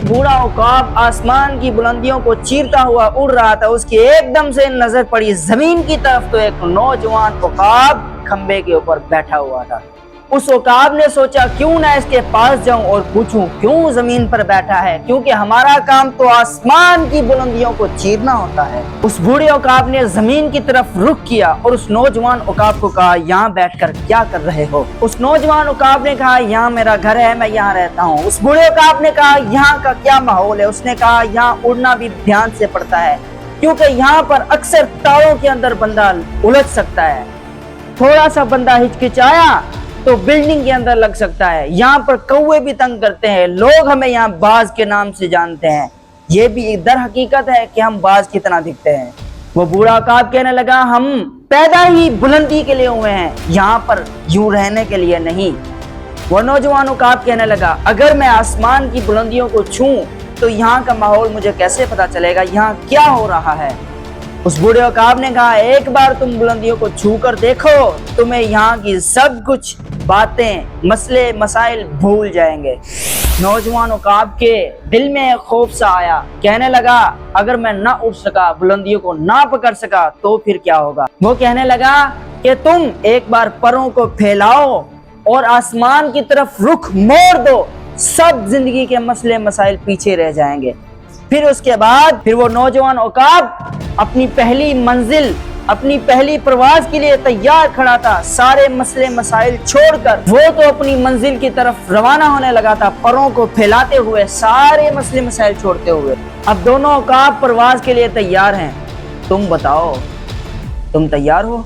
बूढ़ा औकाब आसमान की बुलंदियों को चीरता हुआ उड़ रहा था। उसकी एकदम से नजर पड़ी जमीन की तरफ तो एक नौजवान औकाब खंबे के ऊपर बैठा हुआ था। उस औकाब ने सोचा क्यों ना इसके पास जाऊं और पूछूं क्यों जमीन पर बैठा है, क्योंकि हमारा काम तो आसमान की बुलंदियों को चीरना होता है। उस बूढ़े औकाब ने जमीन की तरफ रुख किया और उस नौजवान औकाब को कहा, यहाँ बैठकर क्या कर रहे हो? उस नौजवान औकाब ने कहा, यहाँ मेरा घर है, मैं यहाँ रहता हूँ। उस बूढ़े औकाब ने कहा, यहाँ का क्या माहौल है? उसने कहा, यहाँ उड़ना भी ध्यान से पड़ता है, क्योंकि यहाँ पर अक्सर तारों के अंदर बंदा उलझ सकता है। थोड़ा सा बंदा हिचकिचाया तो बिल्डिंग के अंदर लग सकता है। यहाँ पर कौवे भी तंग करते हैं, लोग हमें यहाँ बाज के नाम से जानते हैं। ये भी दर हकीकत है कि हम बाज की तरह दिखते हैं। वो बूढ़ा औकाब कहने लगा, हम पैदा ही बुलंदी के लिए हुए हैं, यहाँ पर यूं रहने के लिए नहीं। वो नौजवान औकाब कहने लगा, अगर मैं आसमान की बुलंदियों को छूं तो यहाँ का माहौल मुझे कैसे पता चलेगा, यहाँ क्या हो रहा है? उस बूढ़े औकाब ने कहा, एक बार तुम बुलंदियों को छू कर देखो, तुम्हें यहाँ की सब कुछ बातें, मसले, मसाइल भूल जाएंगे। नौजवान औकाब के दिल में खौफ सा आया, कहने लगा, अगर मैं ना उठ सका, बुलंदियों को ना पकड़ सका तो फिर क्या होगा? वो कहने लगा कि तुम एक बार परों को फैलाओ और आसमान की तरफ रुख मोड़ दो, सब जिंदगी के मसले मसाइल पीछे रह जाएंगे। फिर उसके बाद फिर वो नौजवान औकाब अपनी पहली मंजिल, अपनी पहली प्रवास के लिए तैयार खड़ा था। सारे मसले मसाइल छोड़कर वो तो अपनी मंजिल की तरफ रवाना होने लगा था, परों को फैलाते हुए, सारे मसले मसाइल छोड़ते हुए। अब दोनों औकाब प्रवास के लिए तैयार हैं। तुम बताओ, तुम तैयार हो?